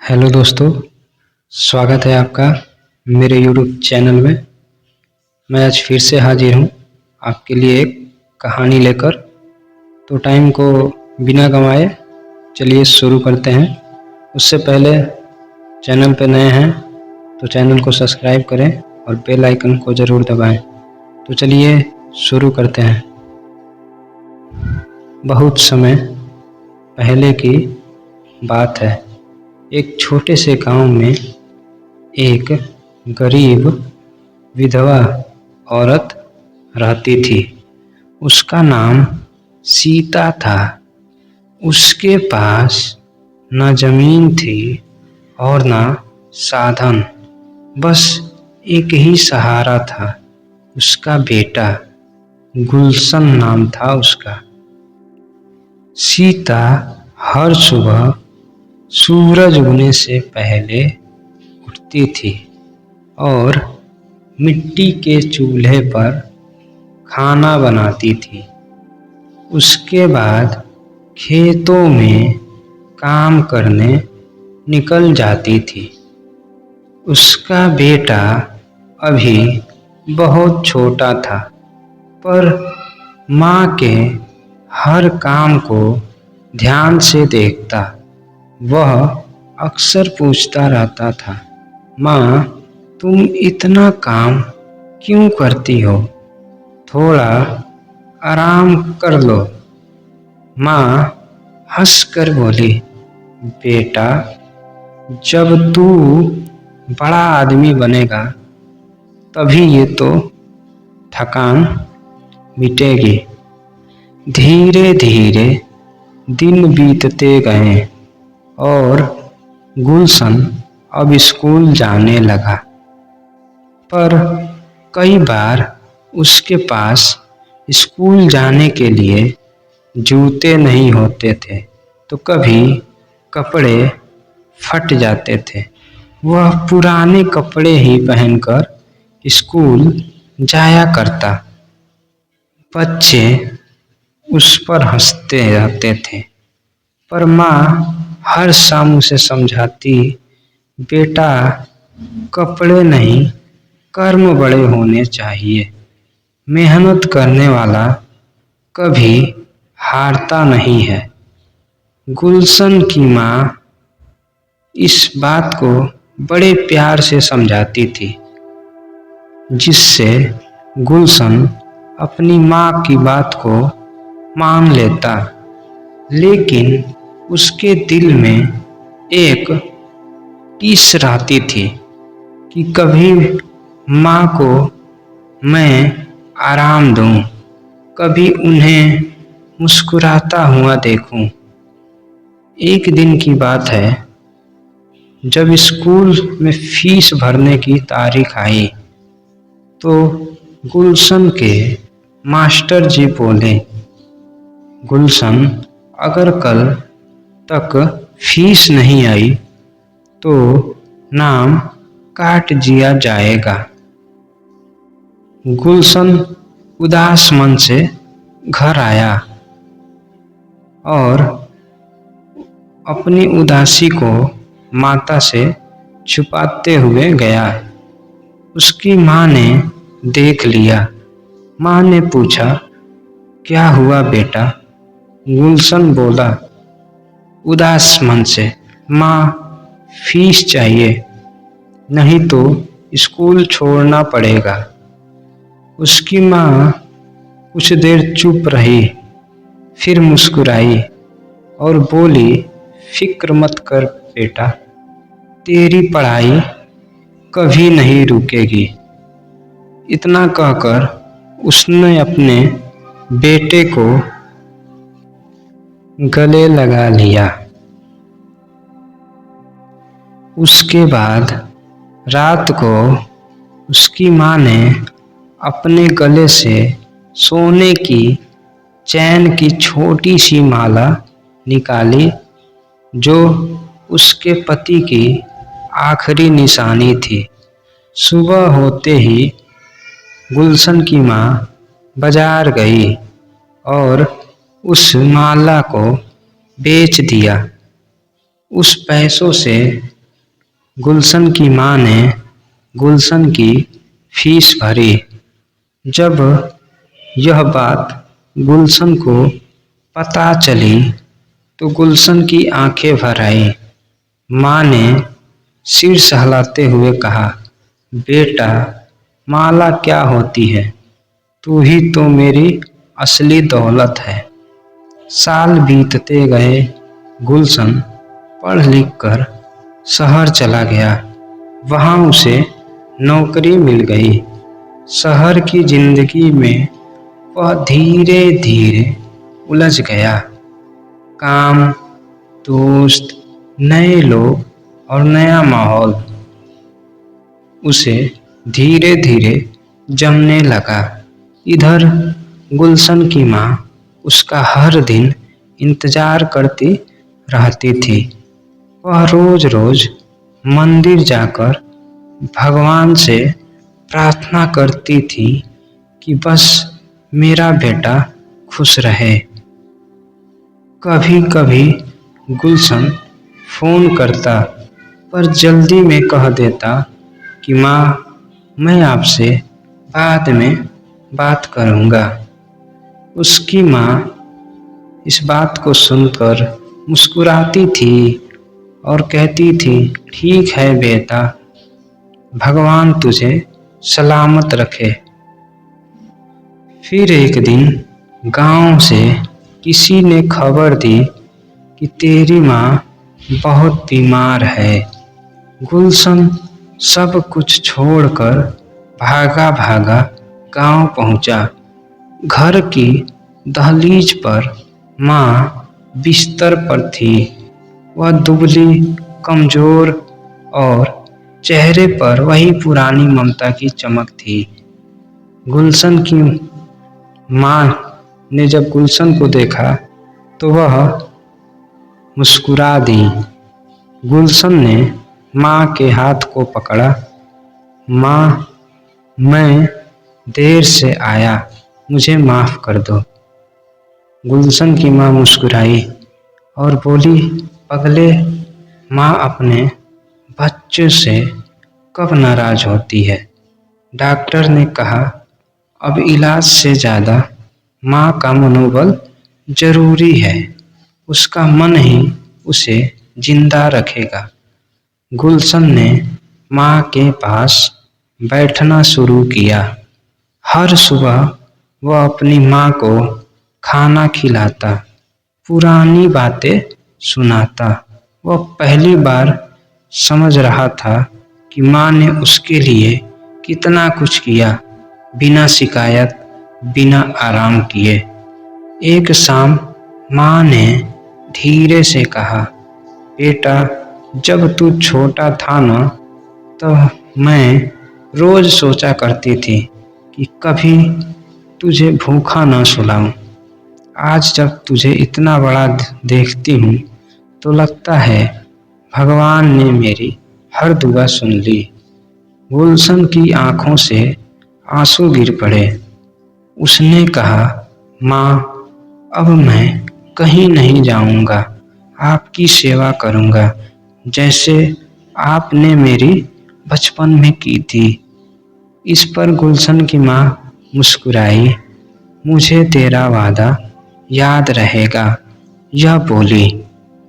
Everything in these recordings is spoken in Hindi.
हेलो दोस्तों, स्वागत है आपका मेरे YouTube चैनल में। मैं आज फिर से हाजिर हूँ आपके लिए एक कहानी लेकर। तो टाइम को बिना गंवाए चलिए शुरू करते हैं। उससे पहले चैनल पे नए हैं तो चैनल को सब्सक्राइब करें और बेल आइकन को ज़रूर दबाएं। तो चलिए शुरू करते हैं। बहुत समय पहले की बात है। एक छोटे से गांव में एक गरीब विधवा औरत रहती थी। उसका नाम सीता था। उसके पास न जमीन थी और न साधन, बस एक ही सहारा था, उसका बेटा। गुलशन नाम था उसका। सीता हर सुबह सूरज उगने से पहले उठती थी और मिट्टी के चूल्हे पर खाना बनाती थी। उसके बाद खेतों में काम करने निकल जाती थी। उसका बेटा अभी बहुत छोटा था, पर माँ के हर काम को ध्यान से देखता। वह अक्सर पूछता रहता था, माँ, तुम इतना काम क्यों करती हो? थोड़ा आराम कर लो। माँ हंसकर बोली, बेटा, जब तू बड़ा आदमी बनेगा तभी ये तो थकान मिटेगी। धीरे धीरे दिन बीतते गए और गुलशन अब स्कूल जाने लगा। पर कई बार उसके पास स्कूल जाने के लिए जूते नहीं होते थे, तो कभी कपड़े फट जाते थे। वह पुराने कपड़े ही पहनकर स्कूल जाया करता। बच्चे उस पर हंसते रहते थे, पर माँ हर शाम उसे समझाती, बेटा, कपड़े नहीं, कर्म बड़े होने चाहिए। मेहनत करने वाला कभी हारता नहीं है। गुलशन की माँ इस बात को बड़े प्यार से समझाती थी, जिससे गुलशन अपनी माँ की बात को मान लेता। लेकिन उसके दिल में एक टीस रहती थी कि कभी माँ को मैं आराम दूं, कभी उन्हें मुस्कुराता हुआ देखूं। एक दिन की बात है, जब स्कूल में फीस भरने की तारीख आई तो गुलशन के मास्टर जी बोले, गुलशन, अगर कल तक फीस नहीं आई तो नाम काट दिया जाएगा। गुलशन उदास मन से घर आया और अपनी उदासी को माता से छुपाते हुए गया। उसकी माँ ने देख लिया। माँ ने पूछा, क्या हुआ बेटा? गुलशन बोला उदास मन से, माँ, फीस चाहिए, नहीं तो स्कूल छोड़ना पड़ेगा। उसकी माँ कुछ देर चुप रही, फिर मुस्कुराई और बोली, फिक्र मत कर बेटा, तेरी पढ़ाई कभी नहीं रुकेगी। इतना कहकर उसने अपने बेटे को गले लगा लिया। उसके बाद रात को उसकी माँ ने अपने गले से सोने की चैन की छोटी सी माला निकाली, जो उसके पति की आखिरी निशानी थी। सुबह होते ही गुलशन की माँ बाजार गई और उस माला को बेच दिया। उस पैसों से गुलशन की माँ ने गुलशन की फीस भरी। जब यह बात गुलशन को पता चली तो गुलशन की आंखें भर आई। माँ ने सिर सहलाते हुए कहा, बेटा, माला क्या होती है? तू ही तो मेरी असली दौलत है। साल बीतते गए। गुलशन पढ़ लिख कर शहर चला गया। वहाँ उसे नौकरी मिल गई। शहर की जिंदगी में वह धीरे धीरे उलझ गया। काम, दोस्त, नए लोग और नया माहौल उसे धीरे धीरे जमने लगा। इधर गुलशन की माँ उसका हर दिन इंतजार करती रहती थी। वह रोज रोज मंदिर जाकर भगवान से प्रार्थना करती थी कि बस मेरा बेटा खुश रहे। कभी कभी गुलशन फोन करता पर जल्दी में कह देता कि माँ, मैं आपसे बाद में बात करूँगा। उसकी माँ इस बात को सुनकर मुस्कुराती थी और कहती थी, ठीक है बेटा, भगवान तुझे सलामत रखे। फिर एक दिन गांव से किसी ने खबर दी कि तेरी माँ बहुत बीमार है। गुलशन सब कुछ छोड़कर भागा भागा गांव पहुंचा। घर की दहलीज पर माँ बिस्तर पर थी। वह दुबली, कमजोर और चेहरे पर वही पुरानी ममता की चमक थी। गुलशन की माँ ने जब गुलशन को देखा तो वह मुस्कुरा दी। गुलशन ने माँ के हाथ को पकड़ा। माँ, मैं देर से आया, मुझे माफ कर दो। गुलशन की माँ मुस्कुराई और बोली, पगले, माँ अपने बच्चों से कब नाराज होती है। डॉक्टर ने कहा, अब इलाज से ज़्यादा माँ का मनोबल जरूरी है। उसका मन ही उसे जिंदा रखेगा। गुलशन ने माँ के पास बैठना शुरू किया। हर सुबह वह अपनी माँ को खाना खिलाता, पुरानी बातें सुनाता। वह पहली बार समझ रहा था कि माँ ने उसके लिए कितना कुछ किया, बिना शिकायत, बिना आराम किए। एक शाम माँ ने धीरे से कहा, बेटा, जब तू छोटा था ना, तो मैं रोज सोचा करती थी कि कभी तुझे भूखा ना सुलाऊं। आज जब तुझे इतना बड़ा देखती हूँ तो लगता है भगवान ने मेरी हर दुआ सुन ली। गुलशन की आंखों से आंसू गिर पड़े। उसने कहा, माँ, अब मैं कहीं नहीं जाऊंगा, आपकी सेवा करूंगा जैसे आपने मेरी बचपन में की थी। इस पर गुलशन की माँ मुस्कुराई। मुझे तेरा वादा याद रहेगा, यह बोली।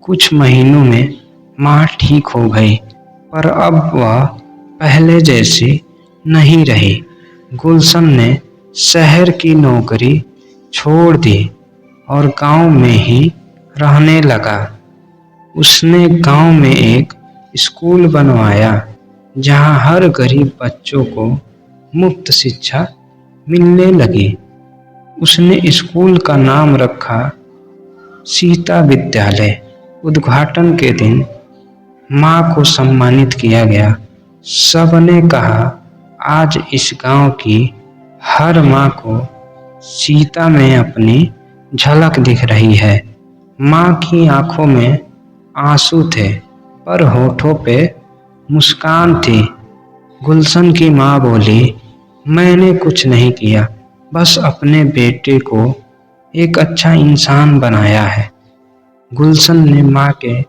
कुछ महीनों में माँ ठीक हो गई, पर अब वह पहले जैसी नहीं रही। गुलशन ने शहर की नौकरी छोड़ दी और गांव में ही रहने लगा। उसने गांव में एक स्कूल बनवाया जहां हर गरीब बच्चों को मुफ्त शिक्षा मिलने लगी। उसने स्कूल का नाम रखा सीता विद्यालय। उद्घाटन के दिन माँ को सम्मानित किया गया। सबने कहा, आज इस गांव की हर माँ को सीता में अपनी झलक दिख रही है। माँ की आंखों में आंसू थे पर होठों पे मुस्कान थी। गुलशन की माँ बोली, मैंने कुछ नहीं किया, बस अपने बेटे को एक अच्छा इंसान बनाया है। गुलशन ने माँ के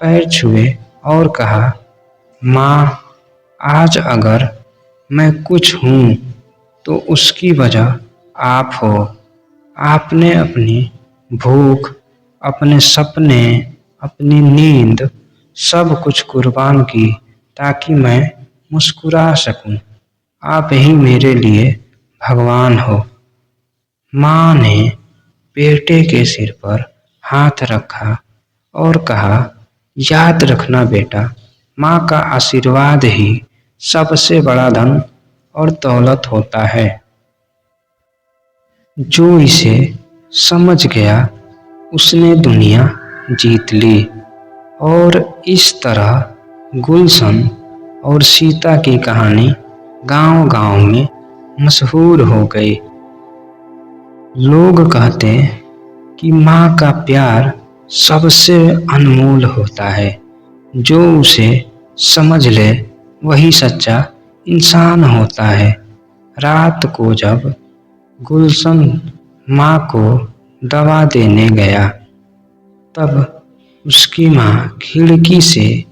पैर छुए और कहा, माँ, आज अगर मैं कुछ हूँ तो उसकी वजह आप हो। आपने अपनी भूख, अपने सपने, अपनी नींद सब कुछ कुर्बान की ताकि मैं मुस्कुरा सकूं। आप ही मेरे लिए भगवान हो। माँ ने बेटे के सिर पर हाथ रखा और कहा, याद रखना बेटा, माँ का आशीर्वाद ही सबसे बड़ा धन और दौलत होता है। जो इसे समझ गया उसने दुनिया जीत ली। और इस तरह गुलशन और सीता की कहानी गांव-गांव में मशहूर हो गई। लोग कहते हैं कि माँ का प्यार सबसे अनमोल होता है। जो उसे समझ ले वही सच्चा इंसान होता है। रात को जब गुलशन माँ को दवा देने गया, तब उसकी माँ खिड़की से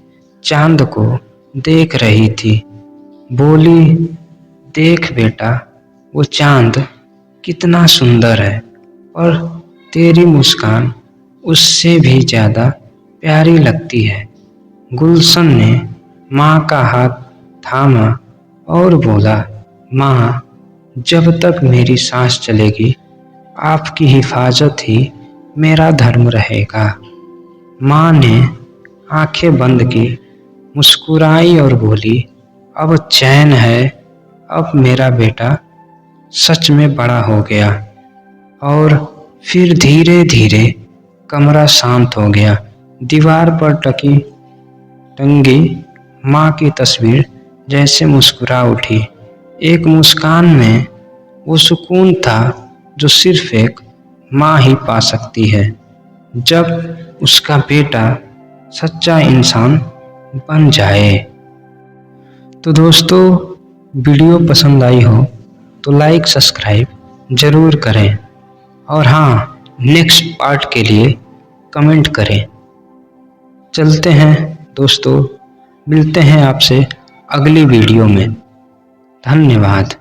चांद को देख रही थी। बोली, देख बेटा, वो चांद कितना सुंदर है और तेरी मुस्कान उससे भी ज़्यादा प्यारी लगती है। गुलशन ने माँ का हाथ थामा और बोला, माँ, जब तक मेरी सांस चलेगी आपकी हिफाजत ही मेरा धर्म रहेगा। माँ ने आंखें बंद की, मुस्कुराई और बोली, अब चैन है, अब मेरा बेटा सच में बड़ा हो गया। और फिर धीरे धीरे कमरा शांत हो गया। दीवार पर टंगी माँ की तस्वीर जैसे मुस्कुरा उठी। एक मुस्कान में वो सुकून था जो सिर्फ एक माँ ही पा सकती है, जब उसका बेटा सच्चा इंसान बन जाए। तो दोस्तों, वीडियो पसंद आई हो तो लाइक सब्सक्राइब ज़रूर करें और हाँ, नेक्स्ट पार्ट के लिए कमेंट करें। चलते हैं दोस्तों, मिलते हैं आपसे अगली वीडियो में। धन्यवाद।